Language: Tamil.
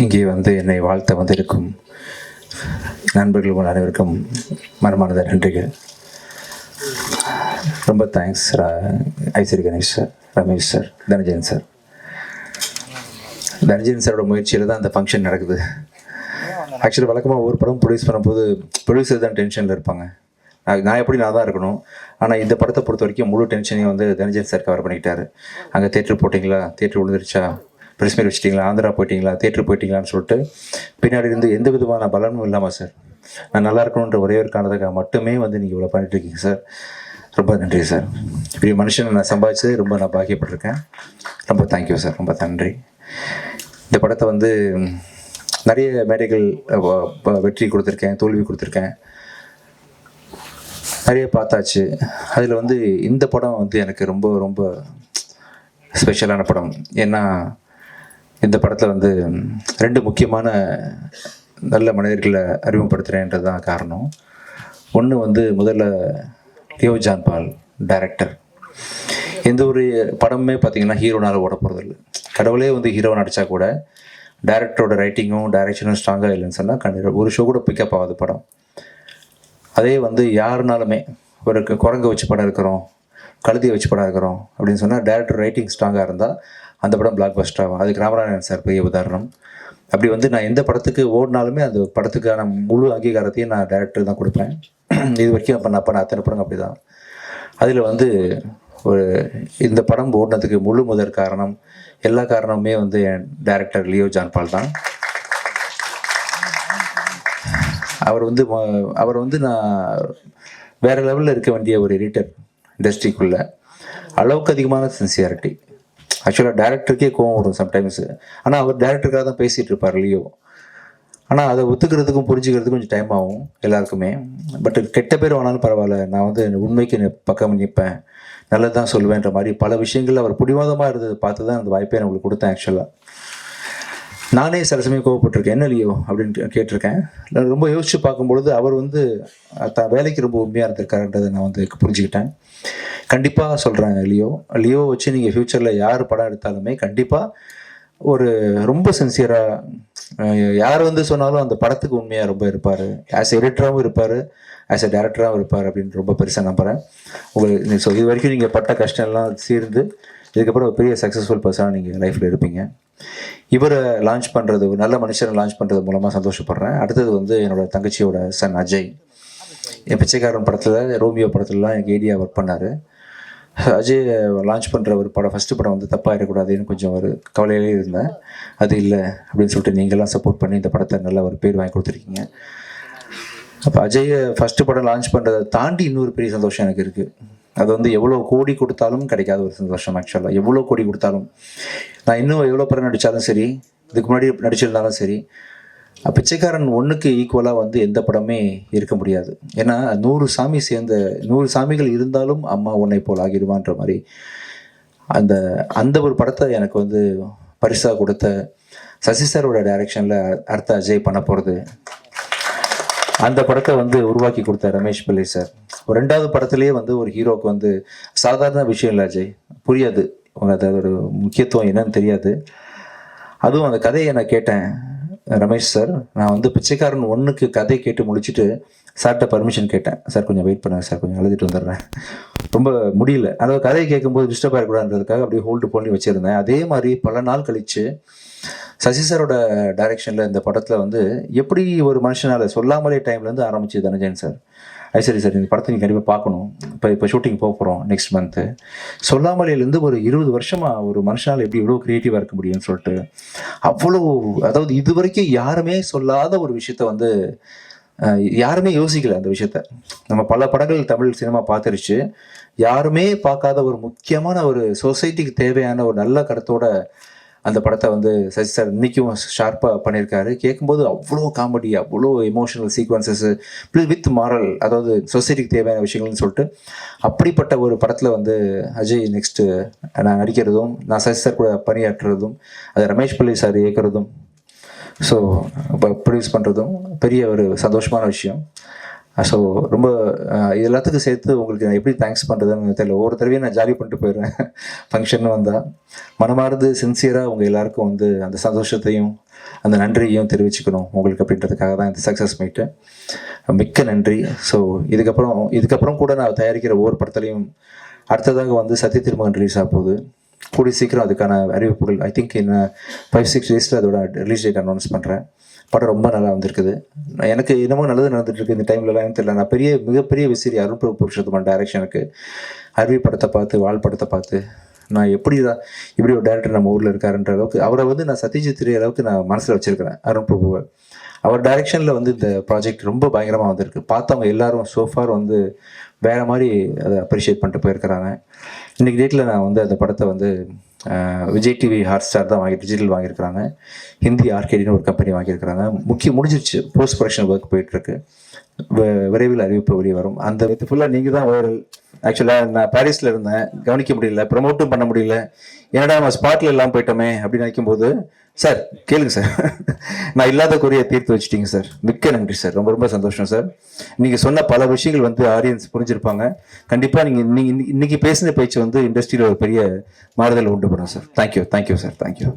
இங்கே வந்து என்னை வாழ்த்த வந்திருக்கும் நண்பர்கள் அனைவருக்கும் மனமார்ந்த நன்றிகள். ரொம்ப thanks Ishari Ganesh sir, Ramesh sir, Dhananjayan sir. Dhananjayan சாரோட முயற்சியில் தான் அந்த ஃபங்க்ஷன் நடக்குது. ஆக்சுவலி வழக்கமாக ஒவ்வொரு படம் ப்ரொடியூஸ் பண்ணும்போது ப்ரொடியூசர் தான் டென்ஷனில் இருப்பாங்க. நான் எப்படி நான் தான் இருக்கணும். ஆனால் இந்த படத்தை பொறுத்த வரைக்கும் முழு டென்ஷனையும் வந்து தனஞ்சயன் சார் கவர் பண்ணிக்கிட்டாரு. அங்கே தேட்டர் போட்டிங்களா, தேட்டர் விழுந்துருச்சா, ப்ரெஸ் மீட் வச்சிட்டிங்களா, ஆந்திரா போயிட்டீங்களா, தேட்டர் போயிட்டீங்களான்னு சொல்லிட்டு பின்னாடி இருந்து எந்த விதமான பலனும் இல்லாமல் சார் நான் நல்லா இருக்கணுன்ற ஒரே ஒரு காரணத்துக்காக மட்டுமே வந்து நீங்கள் இவ்வளோ பண்ணிட்டு இருக்கீங்க சார். ரொம்ப நன்றி சார். இப்படி மனுஷனை நான் சம்பாதிச்சு ரொம்ப நான் பாக்கியப்பட்டிருக்கேன். ரொம்ப தேங்க்யூ சார், ரொம்ப நன்றி. இந்த படத்தை வந்து நிறைய மேடைகள் வெற்றி கொடுத்துருக்கேன், தோல்வி கொடுத்துருக்கேன், நிறைய பார்த்தாச்சு. அதில் வந்து இந்த படம் வந்து எனக்கு ரொம்ப ரொம்ப ஸ்பெஷலான படம். ஏன்னா இந்த படத்தில் வந்து 2 முக்கியமான நல்ல மனிதர்களை அறிமுகப்படுத்துகிறேன்றது தான் காரணம். ஒன்று வந்து முதல்ல லியோ ஜான் பால் டைரக்டர். எந்த ஒரு படமுமே பார்த்திங்கன்னா ஹீரோனால் ஓட போகிறதில்ல. கடவுளே வந்து ஹீரோ நடித்தா கூட டைரக்டரோட ரைட்டிங்கும் டைரக்ஷனும் ஸ்ட்ராங்காக இல்லைன்னு சொன்னால் கண்டிப்பாக ஒரு ஷோ கூட பிக்கப் ஆகாது படம். அதே வந்து யாருனாலுமே ஒரு குரங்கை வச்சு படம் இருக்கிறோம், கழுதியை வச்சு படம் இருக்கிறோம் அப்படின்னு சொன்னால் டைரக்டர் ரைட்டிங் ஸ்ட்ராங்காக இருந்தால் அந்த படம் பிளாக் பஸ்டர் ஆகும். அதுக்கு ராமநாதன் சார் பெரிய உதாரணம். அப்படி வந்து நான் எந்த படத்துக்கு ஓடினாலுமே அந்த படத்துக்கான முழு அங்கீகாரத்தையும் நான் டைரக்டர் தான் கொடுப்பேன். இது வரைக்கும் பண்ண அத்தனை படம் அப்படி தான். அதில் வந்து ஒரு இந்த படம் ஓடினதுக்கு முழு முதற் காரணம், எல்லா காரணமுமே வந்து என் டைரக்டர் லியோ ஜான் பால் தான். அவர் வந்து நான் வேறு லெவலில் இருக்க வேண்டிய ஒரு எடிட்டர் இண்டஸ்ட்ரிக்குள்ளே. அளவுக்கு அதிகமான சின்சியாரிட்டி. ஆக்சுவலாக டைரக்டருக்கே கோவம் வரும் சம்டைம்ஸு. ஆனால் அவர் டைரக்டருக்காக தான் பேசிகிட்டு இருப்பார் லியோ. ஆனால் அதை ஒத்துக்கிறதுக்கும் புரிஞ்சுக்கிறதுக்கும் கொஞ்சம் டைம் ஆகும் எல்லாருக்குமே. பட் கெட்ட பேர் வேணாலும் பரவாயில்ல, நான் வந்து உண்மைக்கு பக்கம் நிற்பேன், நல்லது தான் சொல்லுவேன்ற மாதிரி பல விஷயங்கள் அவர் பிடிவாதமாக இருந்தது பார்த்து தான் அந்த வாய்ப்பை நான் உங்களுக்கு கொடுத்தேன். ஆக்சுவலாக நானே சில சமயம் கோவப்பட்டிருக்கேன், என்ன லியோ அப்படின்னு கேட்டிருக்கேன். நான் ரொம்ப யோசித்து பார்க்கும்பொழுது அவர் வந்து வேலைக்கு ரொம்ப உண்மையாக இருந்திருக்காருன்றதை நான் வந்து புரிஞ்சுக்கிட்டேன். கண்டிப்பாக சொல்கிறேன், லியோ வச்சு நீங்கள் ஃப்யூச்சரில் யார் படம் எடுத்தாலுமே கண்டிப்பாக ஒரு ரொம்ப சின்சியராக யார் வந்து சொன்னாலும் அந்த படத்துக்கு உண்மையாக ரொம்ப இருப்பார். ஆஸ் எடிட்டராகவும் இருப்பார், ஆஸ் எ டேரக்டராகவும் இருப்பார் அப்படின்னு ரொம்ப பெருசாக நம்புகிறேன். உங்களுக்கு ஸோ இது வரைக்கும் நீங்கள் பட்ட கஷ்டம்லாம் சேர்ந்து இதுக்கப்புறம் ஒரு பெரிய சக்ஸஸ்ஃபுல் பர்சனாக நீங்கள் லைஃப்பில் இருப்பீங்க. இவரை லான்ச் பண்ணுறது, ஒரு நல்ல மனுஷனை லான்ச் பண்ணுறது மூலமாக சந்தோஷப்படுறேன். அடுத்தது வந்து என்னோடய தங்கச்சியோட சன் அஜய். என் பிச்சைக்காரன் படத்தில், ரோமியோ படத்துலலாம் எனக்கு ஏடியா ஒர்க் பண்ணார். அஜய் லான்ச் பண்ணுற ஒரு படம், ஃபஸ்ட்டு படம் வந்து தப்பாகிடக்கூடாதுன்னு கொஞ்சம் ஒரு கவலையிலே இருந்தேன். அது இல்லை அப்படின்னு சொல்லிட்டு நீங்கள்லாம் சப்போர்ட் பண்ணி இந்த படத்தை நல்ல ஒரு பேர் வாங்கி கொடுத்துருக்கீங்க. அப்போ அஜயை ஃபஸ்ட்டு படம் லான்ச் பண்ணுறதை தாண்டி இன்னொரு பெரிய சந்தோஷம் எனக்கு இருக்குது. அது வந்து எவ்வளோ கோடி கொடுத்தாலும் கிடைக்காத ஒரு சந்தோஷம். ஆக்சுவலாக எவ்வளோ கோடி கொடுத்தாலும், நான் இன்னும் எவ்வளோ படம் நடித்தாலும் சரி, இதுக்கு முன்னாடி நடிச்சிருந்தாலும் சரி, பிச்சைக்காரன் 1க்கு ஈக்குவலாக வந்து எந்த படமே இருக்க முடியாது. ஏன்னா 100 சாமிகள் இருந்தாலும் அம்மா உன்னை போல் ஆகிடுவான்ற மாதிரி அந்த ஒரு படத்தை எனக்கு வந்து பரிசாக கொடுத்த சசி சாரோட டைரக்ஷனில் அடுத்த அஜய் பண்ண போகிறது. அந்த படத்தை வந்து உருவாக்கி கொடுத்த ரமேஷ் பிள்ளை சார். ஒரு 2வது படத்துலேயே வந்து ஒரு ஹீரோவுக்கு வந்து சாதாரண விஷயம் இல்லை அஜய், புரியாது, அதோட முக்கியத்துவம் என்னன்னு தெரியாது. அதுவும் அந்த கதையை நான் கேட்டேன் ரமேஷ் சார். நான் வந்து பிச்சைக்காரன் 1க்கு கதை கேட்டு முடிச்சுட்டு சார்கிட்ட பர்மிஷன் கேட்டேன். சார் கொஞ்சம் வெயிட் பண்ணுங்க சார், கொஞ்சம் எழுதிட்டு வந்துடுறேன், ரொம்ப முடியல. அதாவது கதையை கேட்கும்போது டிஸ்டர்ப் ஆகிடக்கூடாதுன்றதுக்காக அப்படியே ஹோல்டு பண்ணி வச்சுருந்தேன். அதே மாதிரி பல நாள் கழித்து சசி சாரோட டைரக்ஷனில் இந்த படத்தில் வந்து எப்படி ஒரு மனுஷனால் சொல்லாமலே டைம்லேருந்து ஆரம்பிச்சு தனஞ்சயன் சார், சரி சார் இந்த படத்தை நீங்கள் கண்டிப்பாக பார்க்கணும், இப்போ ஷூட்டிங் போக போகிறோம் நெக்ஸ்ட் மந்த்து, சொல்லாமலேருந்து ஒரு 20 வருஷமாக ஒரு மனுஷனால் எப்படி இவ்வளோ க்ரியேட்டிவாக இருக்க முடியும்னு சொல்லிட்டு அவ்வளோ, அதாவது இது வரைக்கும் யாருமே சொல்லாத ஒரு விஷயத்த வந்து யாருமே யோசிக்கல. அந்த விஷயத்த நம்ம பல படங்கள் தமிழ் சினிமா பார்த்துருச்சு, யாருமே பார்க்காத ஒரு முக்கியமான ஒரு சொசைட்டிக்கு தேவையான ஒரு நல்ல கருத்தோட அந்த படத்தை வந்து சசி சார் இன்றைக்கும் ஷார்ப்பாக பண்ணியிருக்காரு. கேட்கும்போது அவ்வளோ காமெடி, அவ்வளோ emotional sequences plus with moral, அதாவது சொசைட்டிக்கு தேவையான விஷயங்கள்னு சொல்லிட்டு அப்படிப்பட்ட ஒரு படத்தில் வந்து அஜய் நெக்ஸ்ட்டு நான் நடிக்கிறதும், நான் சசி சார் கூட பணியாற்றுறதும், அது ரமேஷ் பிள்ளை சார் இயக்கிறதும், ஸோ இப்போ ப்ரொடியூஸ் பண்ணுறதும் பெரிய ஒரு சந்தோஷமான விஷயம். ஸோ ரொம்ப இது எல்லாத்துக்கும் சேர்த்து உங்களுக்கு நான் எப்படி தேங்க்ஸ் பண்ணுறதுன்னு தெரியல. ஒவ்வொரு தடவையும் நான் ஜாலி பண்ணிட்டு போயிடுவேன் ஃபங்க்ஷன் வந்தால். மனமார்ந்து சின்சியராக உங்கள் எல்லாருக்கும் வந்து அந்த சந்தோஷத்தையும் அந்த நன்றியையும் தெரிவிச்சுக்கணும் உங்களுக்கு அப்படின்றதுக்காக தான் இந்த சக்ஸஸ் மீட்டு. மிக்க நன்றி. ஸோ இதுக்கப்புறம் கூட நான் தயாரிக்கிற ஒவ்வொரு படத்துலையும் அடுத்ததாக வந்து சத்ய திருமகன் ரிலீஸ் ஆக போகுது. கூடிய சீக்கிரம் அதுக்கான அறிவிப்புகள் ஐ திங்க் இன்னும் 5-6 டேஸில் அதோட ரிலீஸ் டேட் அனௌன்ஸ் பண்ணுறேன். படம் ரொம்ப நல்லா வந்திருக்குது. எனக்கு என்னமோ நல்லது நடந்துட்டுருக்கு இந்த டைம்லலாம் தெரியல. நான் மிகப்பெரிய விசிறி அருண் பிரபு புருஷோத்தமன் டைரக்ஷனுக்கு அருவி படத்தை பார்த்து வாழ் படத்தை பார்த்து நான் இப்படி ஒரு டேரக்டர் நம்ம ஊரில் இருக்காருன்ற அளவுக்கு அவரை வந்து நான் சத்யஜித் ரே அளவுக்கு நான் மனசில் வச்சுருக்கிறேன் அருண் பிரபுவை. அவர் டைரக்ஷனில் வந்து இந்த ப்ராஜெக்ட் ரொம்ப பயங்கரமாக வந்திருக்கு. பார்த்தவங்க எல்லாரும் சோஃபார் வந்து வேறு மாதிரி அதை அப்ரிஷியேட் பண்ணிட்டு போயிருக்கிறாங்க. இன்றைக்கி டேட்டில் நான் வந்து அந்த படத்தை வந்து விஜய் டிவி ஹாட்ஸ்டார் தான் டிஜிட்டல் வாங்கியிருக்கிறாங்க. ஹிந்தி ஆர்கேடின்னு ஒரு கம்பெனி வாங்கியிருக்கிறாங்க. முடிஞ்சிருச்சு. போஸ்ட் ப்ரொடக்ஷன் ஒர்க் போயிட்டுருக்கு. விரைவில் அறிவிப்பு வெளியே வரும். அந்த ஃபுல்லாக நீங்கள் தான் வைரல். ஆக்சுவலாக நான் பாரிஸில் இருந்தேன், கவனிக்க முடியல, ப்ரமோட்டும் பண்ண முடியல. என்னடா நம்ம ஸ்பாட்டில் எல்லாம் போயிட்டோமே அப்படின்னு நினைக்கும்போது, சார் கேளுங்க சார், நான் இல்லாத குறையை தீர்த்து வச்சுட்டீங்க சார். மிக்க நன்றி சார். ரொம்ப ரொம்ப சந்தோஷம் சார். நீங்கள் சொன்ன பல விஷயங்கள் வந்து ஆடியன்ஸ் புரிஞ்சிருப்பாங்க. கண்டிப்பாக நீங்கள் இன்னைக்கு பேசின பேச்சு வந்து இண்டஸ்ட்ரியில் ஒரு பெரிய மாறுதல் உண்டு பண்ணும் சார். Thank you sir. தேங்க்யூ.